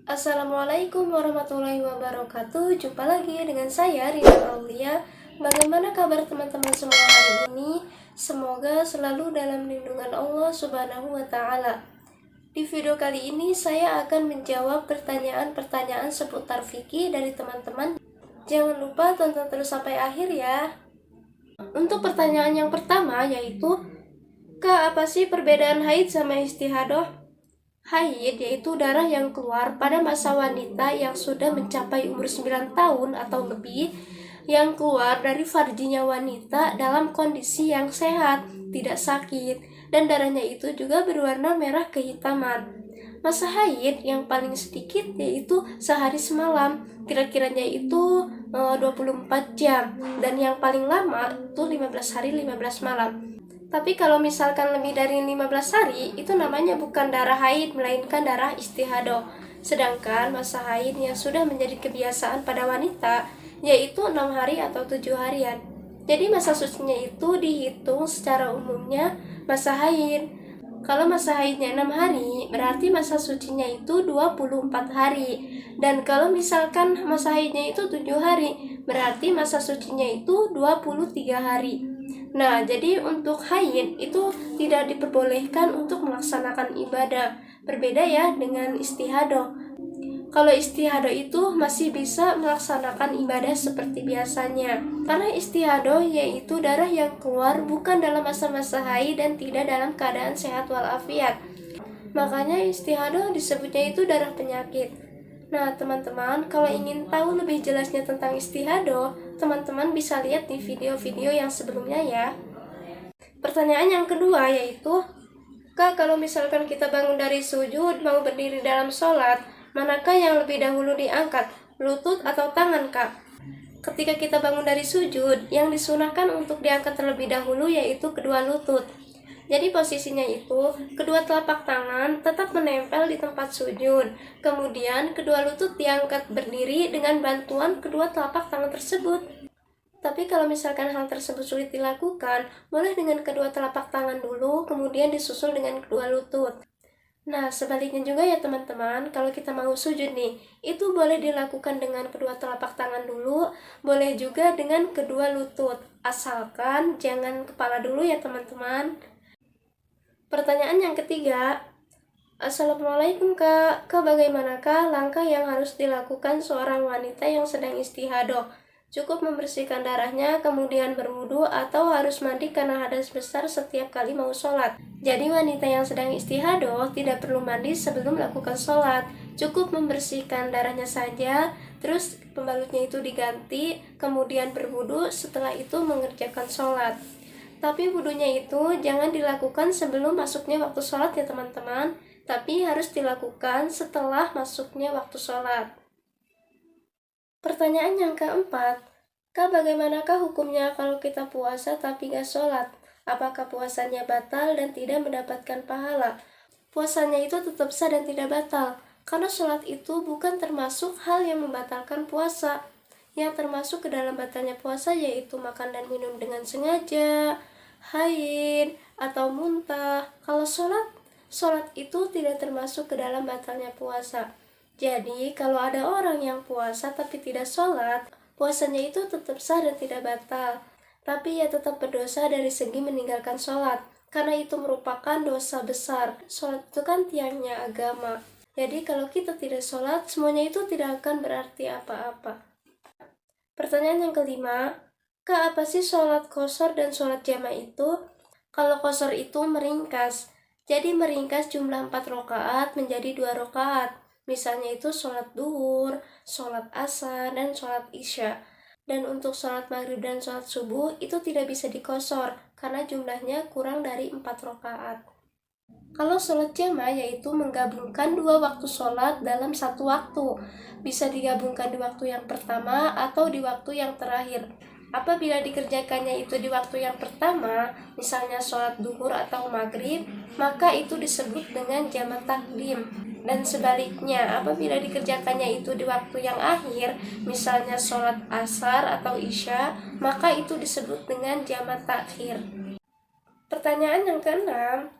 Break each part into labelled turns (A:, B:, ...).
A: Assalamualaikum warahmatullahi wabarakatuh. Jumpa lagi dengan saya Rina Aulia. Bagaimana kabar teman-teman semua hari ini? Semoga selalu dalam lindungan Allah Subhanahu wa taala. Di video kali ini saya akan menjawab pertanyaan-pertanyaan seputar fikih dari teman-teman. Jangan lupa tonton terus sampai akhir ya. Untuk pertanyaan yang pertama yaitu, Kak, apa sih perbedaan haid sama istihadah? Haid yaitu darah yang keluar pada masa wanita yang sudah mencapai umur 9 tahun atau lebih, yang keluar dari farjinya wanita dalam kondisi yang sehat, tidak sakit, dan darahnya itu juga berwarna merah kehitaman. Masa haid yang paling sedikit yaitu sehari semalam, kira-kiranya itu 24 jam, dan yang paling lama itu 15 hari 15 malam. Tapi kalau misalkan lebih dari 15 hari, itu namanya bukan darah haid, melainkan darah istihadah. Sedangkan masa haid yang sudah menjadi kebiasaan pada wanita, yaitu 6 hari atau 7 harian. Jadi masa sucinya itu dihitung secara umumnya masa haid. Kalau masa haidnya 6 hari, berarti masa sucinya itu 24 hari. Dan kalau misalkan masa haidnya itu 7 hari, berarti masa sucinya itu 23 hari. Nah, jadi untuk haid itu tidak diperbolehkan untuk melaksanakan ibadah. Berbeda ya dengan istihadah. Kalau istihadah itu masih bisa melaksanakan ibadah seperti biasanya. Karena istihadah yaitu darah yang keluar bukan dalam masa-masa haid dan tidak dalam keadaan sehat walafiat. Makanya istihadah disebutnya itu darah penyakit. Nah, teman-teman, kalau ingin tahu lebih jelasnya tentang istihadah, teman-teman bisa lihat di video-video yang sebelumnya ya. Pertanyaan yang kedua yaitu, Kak, kalau misalkan kita bangun dari sujud mau berdiri dalam sholat, manakah yang lebih dahulu diangkat, lutut atau tangan, Kak? Ketika kita bangun dari sujud, yang disunahkan untuk diangkat terlebih dahulu yaitu kedua lutut. Jadi posisinya itu, kedua telapak tangan tetap menempel di tempat sujud. Kemudian kedua lutut diangkat berdiri dengan bantuan kedua telapak tangan tersebut. Tapi kalau misalkan hal tersebut sulit dilakukan, boleh dengan kedua telapak tangan dulu, kemudian disusul dengan kedua lutut. Nah, sebaliknya juga ya teman-teman, kalau kita mau sujud nih, itu boleh dilakukan dengan kedua telapak tangan dulu, boleh juga dengan kedua lutut. Asalkan jangan kepala dulu ya teman-teman. Pertanyaan yang ketiga, Assalamualaikum Kak, bagaimanakah langkah yang harus dilakukan seorang wanita yang sedang istihadah? Cukup membersihkan darahnya, kemudian berwudu, atau harus mandi karena hadas besar setiap kali mau sholat? Jadi wanita yang sedang istihadah tidak perlu mandi sebelum melakukan sholat. Cukup membersihkan darahnya saja, terus pembalutnya itu diganti, kemudian berwudu, setelah itu mengerjakan sholat. Tapi wudunya itu jangan dilakukan sebelum masuknya waktu sholat ya teman-teman, tapi harus dilakukan setelah masuknya waktu sholat. Pertanyaan yang keempat, Kak, bagaimanakah hukumnya kalau kita puasa tapi gak sholat? Apakah puasanya batal dan tidak mendapatkan pahala? Puasanya itu tetap sah dan tidak batal, karena sholat itu bukan termasuk hal yang membatalkan puasa. Yang termasuk ke dalam batalnya puasa yaitu makan dan minum dengan sengaja, haid, atau muntah. Kalau sholat itu tidak termasuk ke dalam batalnya puasa. Jadi kalau ada orang yang puasa tapi tidak sholat, puasanya itu tetap sah dan tidak batal. Tapi ia tetap berdosa dari segi meninggalkan sholat, karena itu merupakan dosa besar. Sholat itu kan tiangnya agama. Jadi kalau kita tidak sholat, semuanya itu tidak akan berarti apa-apa. Pertanyaan yang kelima, Kak, apa sih sholat qashar dan sholat jama itu? Kalau qashar itu meringkas, jadi meringkas jumlah 4 rakaat menjadi 2 rakaat. Misalnya itu sholat duhur, sholat asar, dan sholat isya. Dan untuk sholat maghrib dan sholat subuh itu tidak bisa diqashar karena jumlahnya kurang dari 4 rakaat. Kalau sholat jama yaitu menggabungkan 2 waktu sholat dalam satu waktu. Bisa digabungkan di waktu yang pertama atau di waktu yang terakhir. Apabila dikerjakannya itu di waktu yang pertama, misalnya sholat duhur atau maghrib, maka itu disebut dengan jama takdim. Dan sebaliknya, apabila dikerjakannya itu di waktu yang akhir, misalnya sholat asar atau isya, maka itu disebut dengan jama takhir. Pertanyaan yang keenam,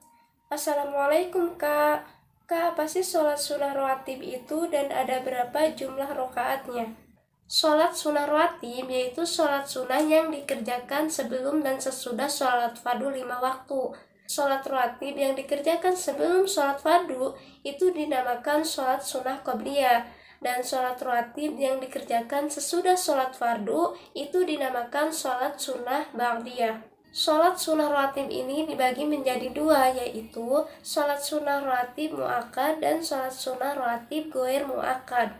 A: Assalamualaikum Kak, Kak, apa sih sholat sunnah rawatib itu dan ada berapa jumlah rokaatnya? Sholat sunnah rawatib yaitu sholat sunnah yang dikerjakan sebelum dan sesudah sholat fardu 5 waktu. Sholat rawatib yang dikerjakan sebelum sholat fardu itu dinamakan sholat sunnah qobliyah. Dan sholat rawatib yang dikerjakan sesudah sholat fardu itu dinamakan sholat sunnah ba'diyah. Sholat sunnah rawatib ini dibagi menjadi dua, yaitu sholat sunnah rawatib mu'akkad dan sholat sunnah rawatib goir mu'akkad.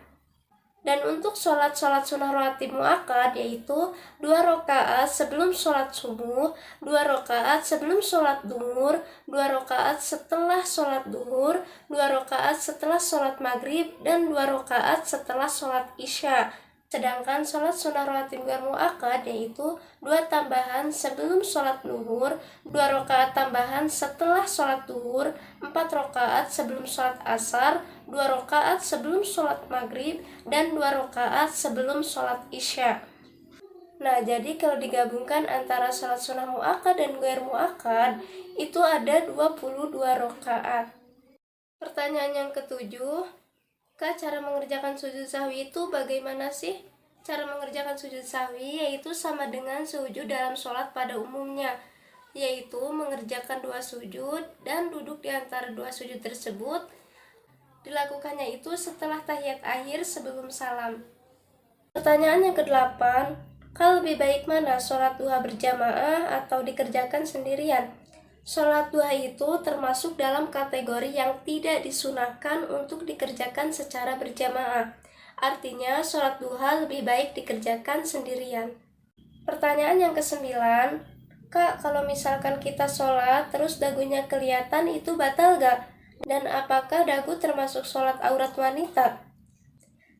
A: Dan untuk sholat sunnah rawatib mu'akkad yaitu 2 rakaat sebelum sholat subuh, 2 rakaat sebelum sholat duhur, 2 rakaat setelah sholat duhur, 2 rakaat setelah sholat maghrib, dan 2 rakaat setelah sholat isya. Sedangkan sholat sunnah rawatib goir mu'akkad yaitu 2 tambahan sebelum sholat duhur, 2 rakaat tambahan setelah sholat duhur, 4 rakaat sebelum sholat asar, 2 rakaat sebelum sholat maghrib, dan 2 rakaat sebelum sholat isya. Nah, jadi kalau digabungkan antara sholat sunnah mu'akkad dan goir mu'akkad itu ada 22 rakaat. Pertanyaan yang ketujuh, Kak, cara mengerjakan sujud sahwi itu bagaimana sih? Cara mengerjakan sujud sahwi yaitu sama dengan sujud dalam sholat pada umumnya, yaitu mengerjakan 2 sujud dan duduk di antara 2 sujud tersebut. Dilakukannya itu setelah tahiyat akhir sebelum salam. Pertanyaan yang ke-8, Kak, lebih baik mana sholat duha berjamaah atau dikerjakan sendirian? Sholat duha itu termasuk dalam kategori yang tidak disunahkan untuk dikerjakan secara berjamaah. Artinya, sholat duha lebih baik dikerjakan sendirian. Pertanyaan yang ke-9, Kak, kalau misalkan kita sholat terus dagunya kelihatan itu batal gak? Dan apakah dagu termasuk sholat aurat wanita?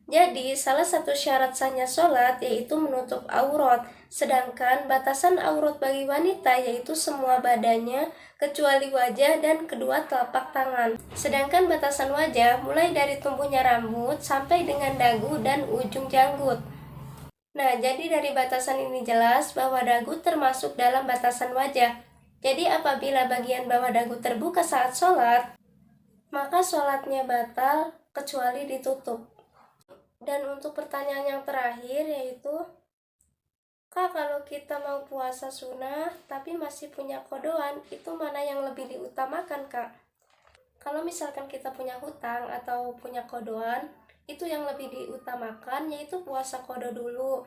A: Jadi, salah satu syarat sahnya sholat yaitu menutup aurat, sedangkan batasan aurat bagi wanita yaitu semua badannya kecuali wajah dan kedua telapak tangan. Sedangkan batasan wajah mulai dari tumbuhnya rambut sampai dengan dagu dan ujung janggut. Nah, jadi dari batasan ini jelas bahwa dagu termasuk dalam batasan wajah. Jadi apabila bagian bawah dagu terbuka saat sholat, maka sholatnya batal kecuali ditutup. Dan untuk pertanyaan yang terakhir yaitu, Kak, kalau kita mau puasa sunnah tapi masih punya kodoan, itu mana yang lebih diutamakan, Kak? Kalau misalkan kita punya hutang atau punya kodoan, itu yang lebih diutamakan yaitu puasa kodo dulu.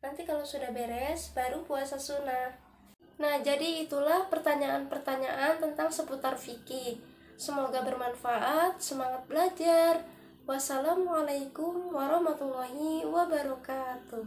A: Nanti kalau sudah beres, baru puasa sunnah. Nah, jadi itulah pertanyaan-pertanyaan tentang seputar fikih. Semoga bermanfaat, semangat belajar. Wassalamualaikum warahmatullahi wabarakatuh.